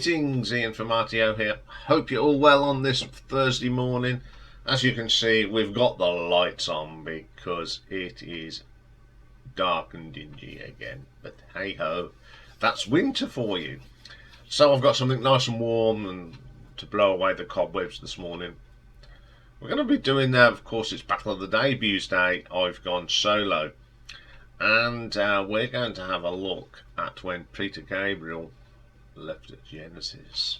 Greetings, Ian from RTO here. Hope you're all well on this Thursday morning. As you can see, we've got the lights on because it is dark and dingy again. But hey ho, that's winter for you. So I've got something nice and warm and to blow away the cobwebs this morning. We're going to be doing, of course, it's Battle of the Debuts Day. I've gone solo. And we're going to have a look at when Peter Gabriel left at Genesis.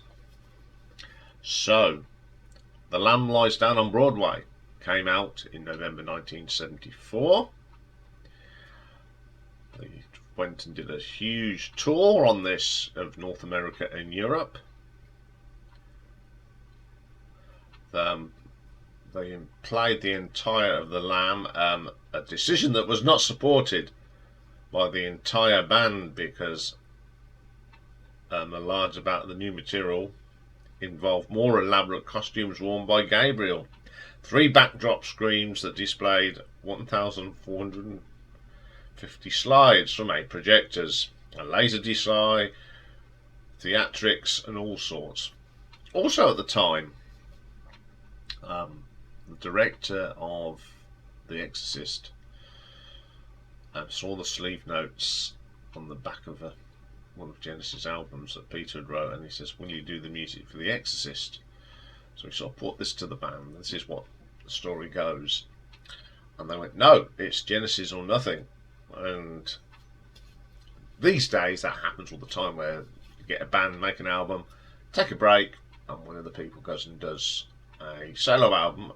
So, The Lamb Lies Down on Broadway came out in November 1974. They went and did a huge tour on this of North America and Europe. They played the entire of The Lamb, a decision that was not supported by the entire band because a large amount of the new material involved more elaborate costumes worn by Gabriel. 3 backdrop screens that displayed 1,450 slides from 8 projectors, a laser display, theatrics and all sorts. Also at the time, the director of The Exorcist saw the sleeve notes on the back of one of Genesis albums that Peter had wrote, and he says, will you do the music for The Exorcist? So he sort of put this to the band, this is what the story goes. And they went, no, it's Genesis or nothing. And these days that happens all the time, where you get a band, make an album, take a break, and one of the people goes and does a solo album,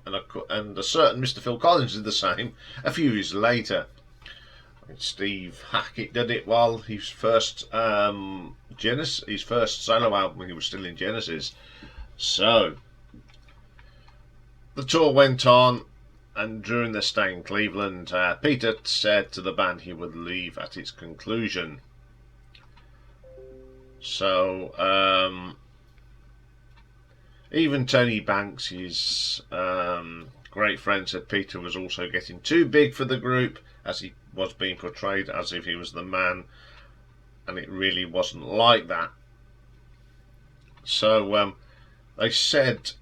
and a certain Mr. Phil Collins did the same a few years later. Steve Hackett did it while his first solo album when he was still in Genesis. So the tour went on, and during their stay in Cleveland, Peter said to the band he would leave at its conclusion. So even Tony Banks, his great friend, said Peter was also getting too big for the group, as he was being portrayed as if he was the man, and it really wasn't like that. So they said,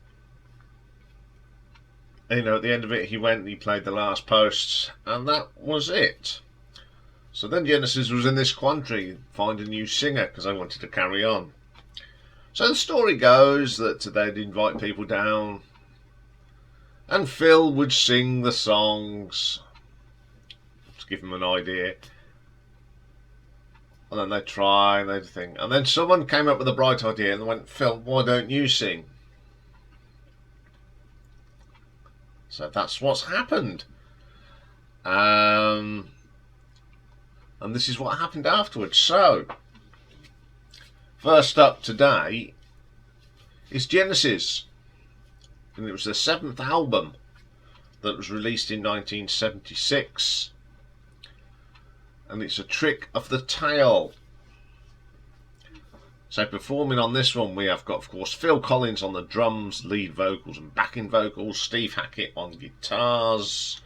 at the end of it, he went and he played the last posts, and that was it. So then Genesis was in this quandary, find a new singer, because they wanted to carry on. So the story goes that they'd invite people down, and Phil would sing the songs to give them an idea, and then they'd try and they'd think, and then someone came up with a bright idea and went, Phil, why don't you sing? So that's what's happened. And this is what happened afterwards. So first up today is Genesis, and it was their 7th album that was released in 1976, and it's A Trick of the Tail. So performing on this one, we have got, of course, Phil Collins on the drums, lead vocals and backing vocals, Steve Hackett on guitars,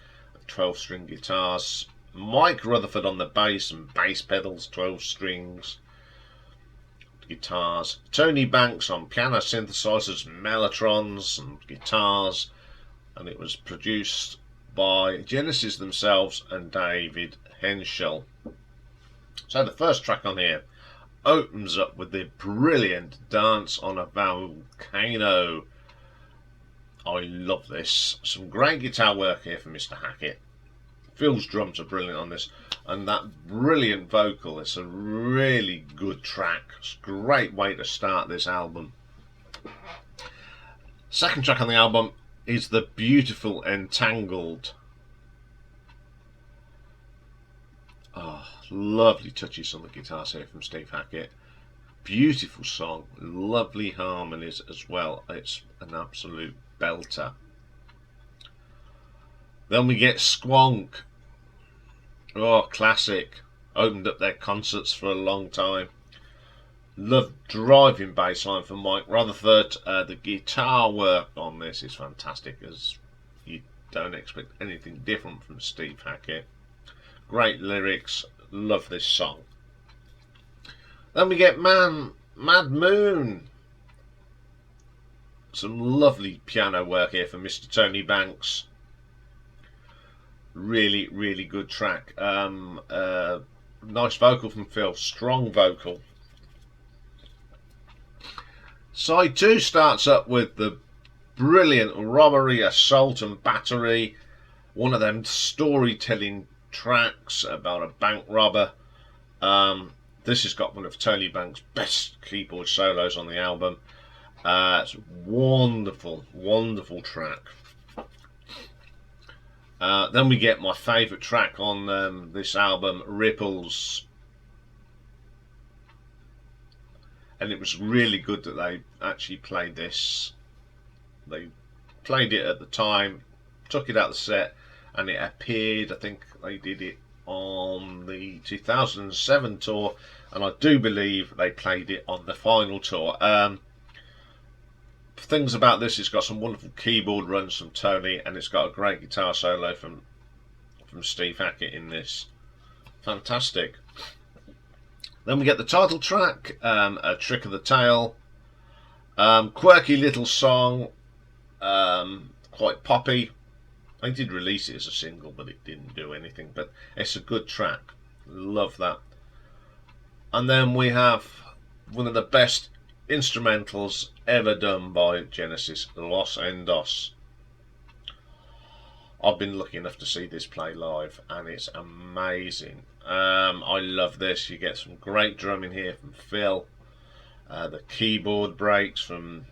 12-string guitars, Mike Rutherford on the bass and bass pedals, 12 strings, guitars, Tony Banks on piano, synthesizers, mellotrons and guitars, and it was produced by Genesis themselves and David Henschel. So the first track on here opens up with the brilliant Dance on a Volcano. I love this. Some great guitar work here from Mr. Hackett. Phil's drums are brilliant on this, and that brilliant vocal. It's a really good track. It's a great way to start this album. Second track on the album is the beautiful Entangled. Oh, lovely touches on the guitars here from Steve Hackett. Beautiful song, lovely harmonies as well. It's an absolute belter. Then we get Squonk. Oh, classic. Opened up their concerts for a long time. Love driving bass line from Mike Rutherford. The guitar work on this is fantastic, as you don't expect anything different from Steve Hackett. Great lyrics. Love this song. Then we get Man Mad Moon. Some lovely piano work here from Mr. Tony Banks. Really, really good track. Nice vocal from Phil. Strong vocal. Side 2 starts up with the brilliant Robbery, Assault and Battery. One of them storytelling tracks about a bank robber. This has got one of Tony Banks' best keyboard solos on the album. It's a wonderful, wonderful track. Then we get my favourite track on this album, Ripples. And it was really good that they actually played this. They played it at the time, took it out of the set, and it appeared, I think they did it on the 2007 tour, and I do believe they played it on the final tour. Things about this, it's got some wonderful keyboard runs from Tony, and it's got a great guitar solo from Steve Hackett in this. Fantastic. Then we get the title track, A Trick of the Tail. Quirky little song, quite poppy. I did release it as a single, but it didn't do anything. But it's a good track. Love that. And then we have one of the best instrumentals ever done by Genesis, Los Endos. I've been lucky enough to see this play live, and it's amazing. I love this. You get some great drumming here from Phil. The keyboard breaks from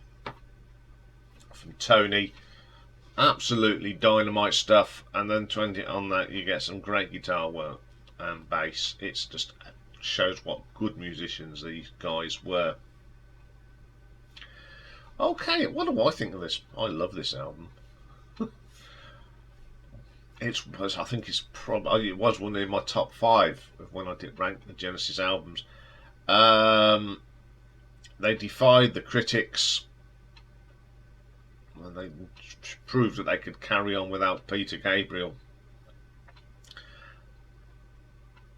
Tony. Absolutely dynamite stuff. And then 20 on that, you get some great guitar work and bass. It's just shows what good musicians these guys were. Okay, what do I think of this? I love this album. I think it's probably, it was one of my top 5 of when I did rank the Genesis albums. They defied the critics, and they proved that they could carry on without Peter Gabriel.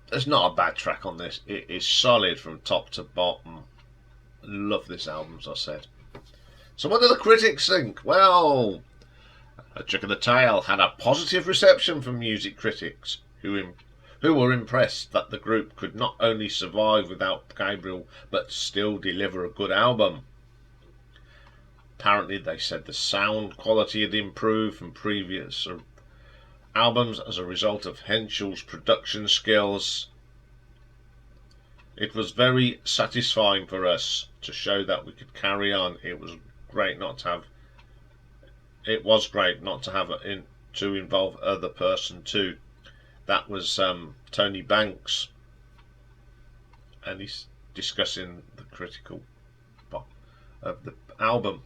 There's not a bad track on this. It is solid from top to bottom. Love this album, as I said. So what do the critics think? Well, A Trick of the Tail had a positive reception from music critics who were impressed that the group could not only survive without Gabriel but still deliver a good album. Apparently they said the sound quality had improved from previous albums as a result of Henschel's production skills. It was very satisfying for us to show that we could carry on. It was great not to have to involve other person too. That was Tony Banks, and he's discussing the critical part of the album.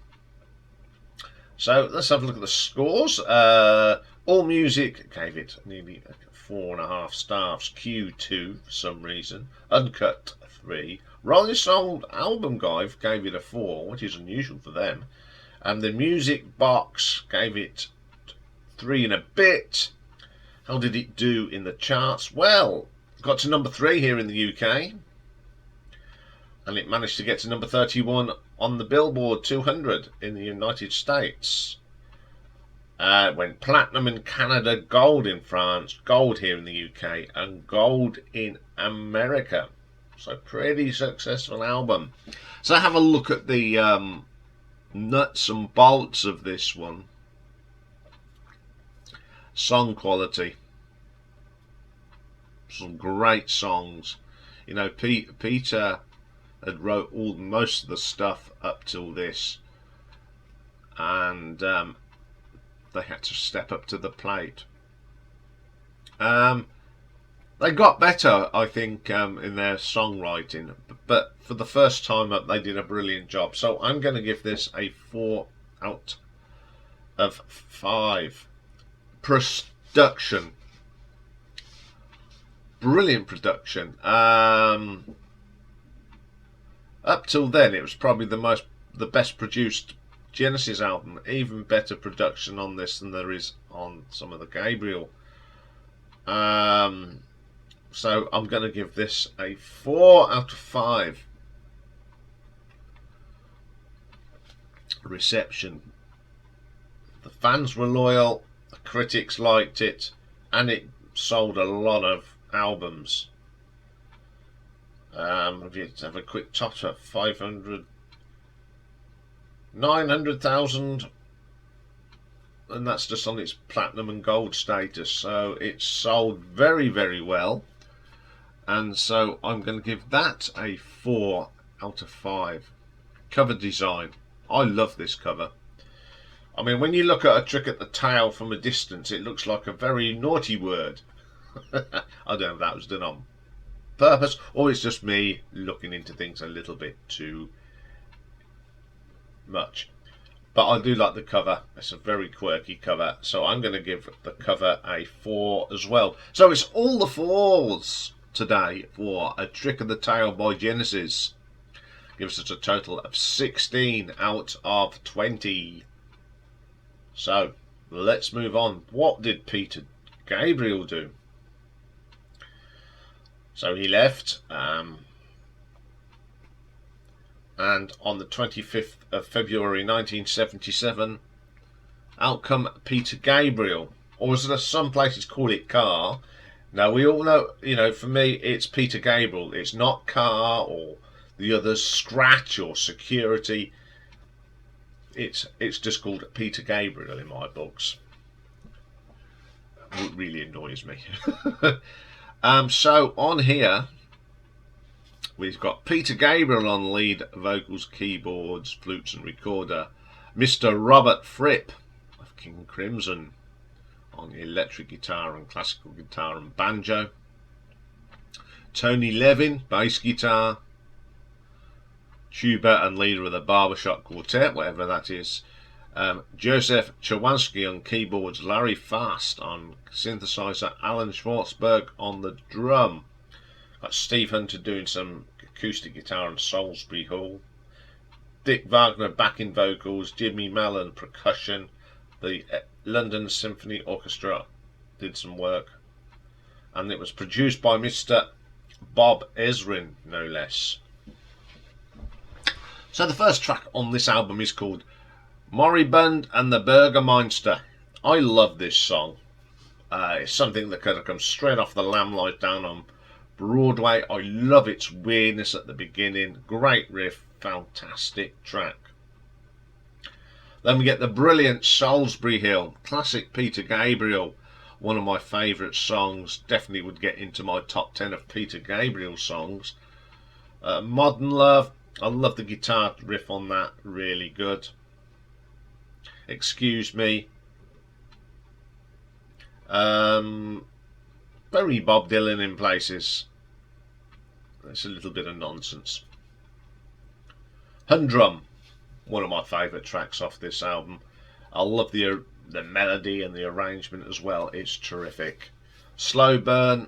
So let's have a look at the scores. All Music gave it nearly 4.5 stars. Q2 for some reason. Uncut 3. Rolling Stone Album Guide gave it a 4, which is unusual for them. And the Music Box gave it 3 and a bit. How did it do in the charts? Well, got to number 3 here in the UK, and it managed to get to number 31 on the Billboard 200 in the United States. It went platinum in Canada, gold in France, gold here in the UK, and gold in America. So pretty successful album. So have a look at the nuts and bolts of this one. Song quality. Some great songs. You know, Peter had wrote most of the stuff up till this, and they had to step up to the plate. They got better, I think, in their songwriting, but for the first time up, they did a brilliant job. So I'm going to give this a 4 out of 5. Production, brilliant production. Up till then, it was probably the best produced Genesis album. Even better production on this than there is on some of the Gabriel. So I'm going to give this a 4 out of 5. reception. The fans were loyal, the critics liked it, and it sold a lot of albums. If you have a quick tot at 900,000, and that's just on its platinum and gold status, so it sold very, very well, and so I'm going to give that a 4 out of 5. Cover design, I love this cover. I mean, when you look at A Trick at the Tail from a distance, it looks like a very naughty word. I don't know if that was done on purpose or it's just me looking into things a little bit too much. But I do like the cover. It's a very quirky cover, so I'm going to give the cover a 4 as well. So it's all the 4s today for A Trick of the Tail by Genesis. Gives us a total of 16 out of 20. So let's move on. What did Peter Gabriel do? So he left, and on the 25th of February 1977, out come Peter Gabriel, or as some places call it, Car. Now we all know, you know, for me it's Peter Gabriel. It's not Car or the others, Scratch or Security. It's just called Peter Gabriel in my books. It really annoys me. So on here we've got Peter Gabriel on lead vocals, keyboards, flutes and recorder. Mr. Robert Fripp of King Crimson on electric guitar and classical guitar and banjo. Tony Levin, bass guitar. Tuba and leader of the Barbershop Quartet, whatever that is. Joseph Chawansky on keyboards, Larry Fast on synthesizer, Alan Schwartzberg on the drum. Got Steve Hunter doing some acoustic guitar and Solsbury Hill. Dick Wagner backing vocals, Jimmy Mallon percussion. The London Symphony Orchestra did some work, and it was produced by Mr. Bob Ezrin, no less. So the first track on this album is called Moribund and the Burgermeister. I love this song. It's something that could have come straight off the Lamplight down on Broadway. I love its weirdness at the beginning. Great riff, fantastic track. Then we get the brilliant Solsbury Hill, classic Peter Gabriel. One of my favourite songs, definitely would get into my top 10 of Peter Gabriel songs. Modern Love, I love the guitar riff on that, really good. Excuse Me. Very Bob Dylan in places. It's a little bit of nonsense. Humdrum, one of my favourite tracks off this album. I love the melody and the arrangement as well. It's terrific. Slowburn,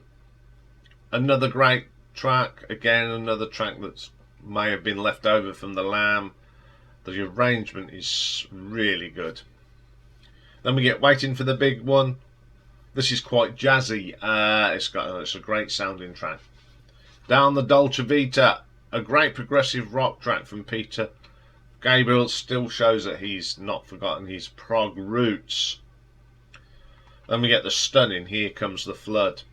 another great track. Again, another track that may have been left over from the Lamb. The arrangement is really good. Then we get Waiting for the Big One. This is quite jazzy. It's a great sounding track. Down the Dolce Vita, a great progressive rock track from Peter Gabriel. Still shows that he's not forgotten his prog roots. Then we get the stunning Here Comes the Flood.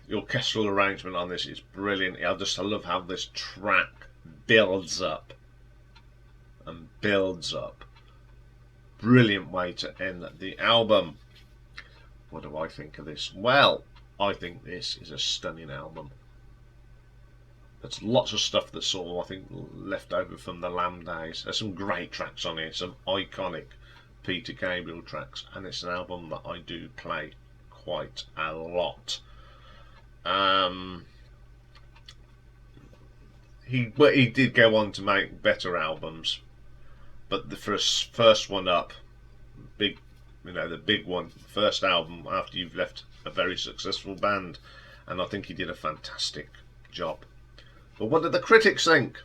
The orchestral arrangement on this is brilliant. I love how this track builds up and builds up. Brilliant way to end the album. What do I think of this? Well, I think this is a stunning album. There's lots of stuff that's sort of, I think, left over from the Lamb days. There's some great tracks on here, some iconic Peter Gabriel tracks, and it's an album that I do play quite a lot. He did go on to make better albums, but the first one up, the big one, first album after you've left a very successful band, and I think he did a fantastic job. But what did the critics think?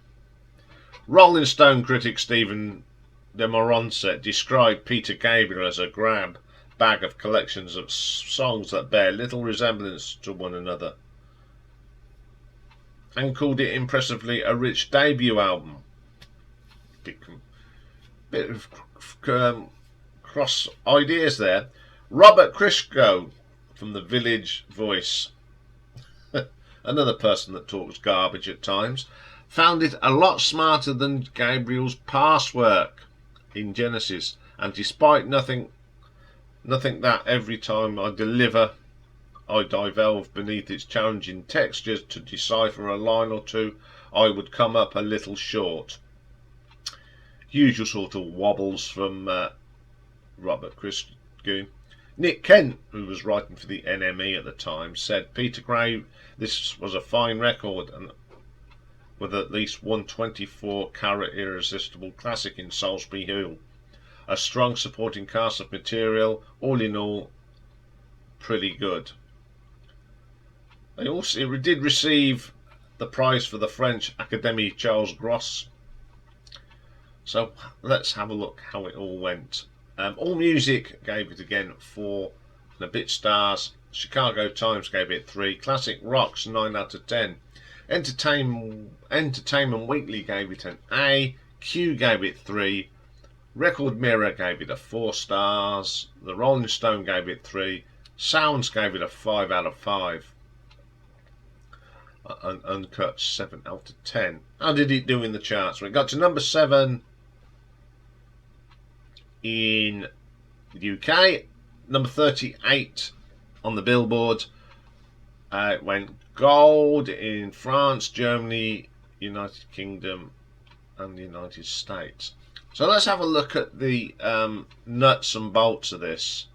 Rolling Stone critic Stephen de Moronset described Peter Gabriel as a grab bag of collections of songs that bear little resemblance to one another, and called it impressively a rich debut album. bit of cross ideas there. Robert Christgau from the Village Voice, another person that talks garbage at times, found it a lot smarter than Gabriel's past work in Genesis, and despite nothing that every time I deliver I delve beneath its challenging textures to decipher a line or two, I would come up a little short. Usual sort of wobbles from Robert Christgau. Nick Kent, who was writing for the NME at the time, said Peter Gray, this was a fine record and with at least one 24-carat irresistible classic in Solsbury Hill. A strong supporting cast of material, all in all, pretty good. They also did receive the prize for the French Académie Charles Gros. So let's have a look how it all went. All Music gave it again 4 and a bit stars. Chicago Times gave it 3. Classic Rocks 9 out of 10. Entertainment Weekly gave it an A. Q gave it 3. Record Mirror gave it a 4 stars. The Rolling Stone gave it 3. Sounds gave it a 5 out of 5. Uncut 7 out of 10. How did it do in the charts? Well, it got to number 7 in the UK, number 38 on the Billboard. It went gold in France, Germany, United Kingdom and the United States. So let's have a look at the nuts and bolts of this.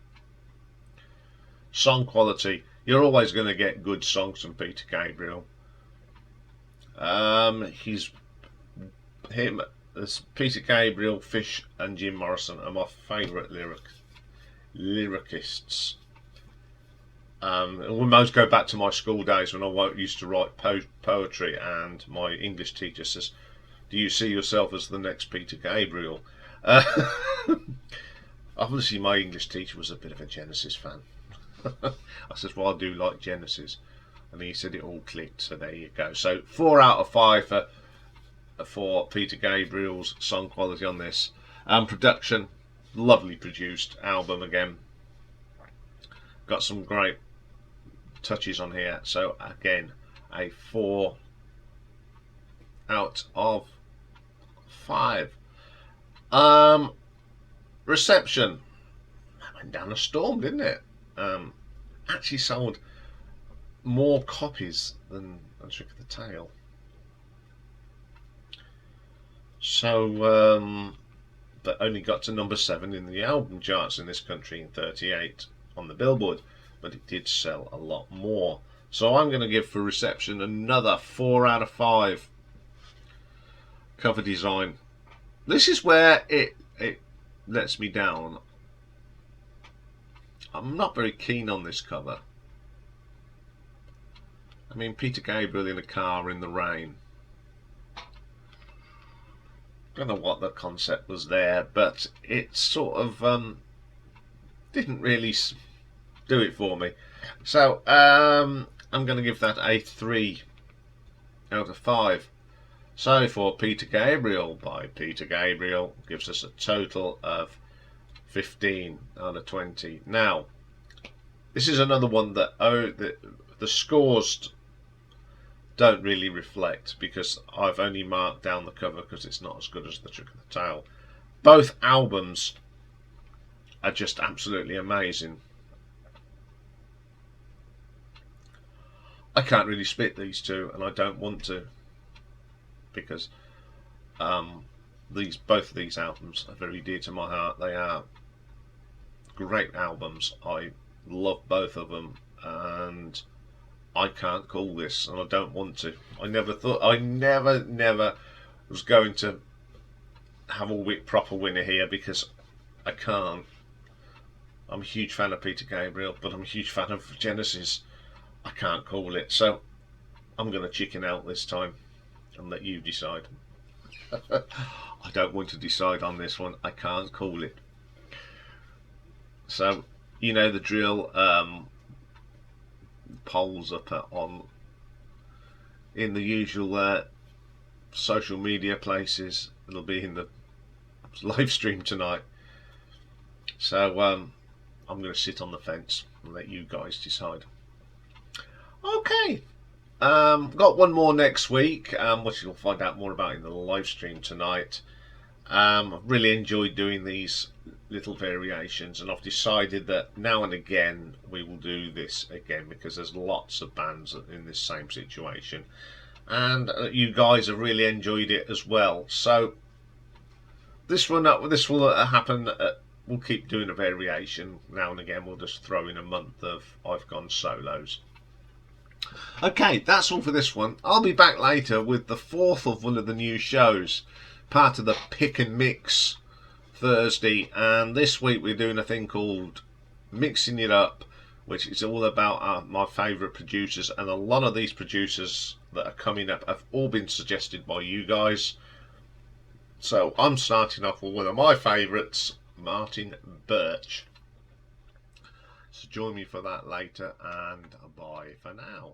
Song quality. You're always going to get good songs from Peter Gabriel. Peter Gabriel, Fish and Jim Morrison are my favourite lyricists. We most go back to my school days when I used to write poetry, and my English teacher says, do you see yourself as the next Peter Gabriel? Obviously my English teacher was a bit of a Genesis fan. I said, well, I do like Genesis, and he said it all clicked, so there you go. So 4 out of 5 for Peter Gabriel's song quality on this. Production, lovely produced album again. Got some great touches on here. So again, a 4 out of 5. Reception, that went down a storm, didn't it? Actually sold more copies than A Trick of the Tail. So, but only got to number 7 in the album charts in this country, in 38 on the Billboard, but it did sell a lot more. So I'm going to give for reception another 4 out of 5. Cover design. This is where it lets me down. I'm not very keen on this cover. I mean, Peter Gabriel in a car in the rain. Don't know what the concept was there, but it sort of didn't really do it for me. So I'm going to give that a 3 out of 5. So for Peter Gabriel by Peter Gabriel gives us a total of 15 out of 20. Now, this is another one that the scores don't really reflect, because I've only marked down the cover because it's not as good as The Trick of the Tail. Both albums are just absolutely amazing. I can't really split these two, and I don't want to, because both of these albums are very dear to my heart. They are great albums. I love both of them, and I can't call this, and I don't want to. I never was going to have a proper winner here, because I can't. I'm a huge fan of Peter Gabriel, but I'm a huge fan of Genesis. I can't call it, so I'm going to chicken out this time and let you decide. I don't want to decide on this one. I can't call it. So, you know the drill. Polls up in the usual social media places. It'll be in the live stream tonight. So I'm going to sit on the fence and let you guys decide. Okay. Got one more next week, which you'll find out more about in the live stream tonight. I've really enjoyed doing these little variations, and I've decided that now and again we will do this again, because there's lots of bands in this same situation, and you guys have really enjoyed it as well. So this will happen. We'll keep doing a variation now and again. We'll just throw in a month of I've gone solos. Okay, that's all for this one. I'll be back later with the fourth of one of the new shows, part of the Pick and Mix Thursday, and this week we're doing a thing called Mixing It Up, which is all about my favourite producers, and a lot of these producers that are coming up have all been suggested by you guys. So I'm starting off with one of my favourites, Martin Birch. So join me for that later, and bye for now.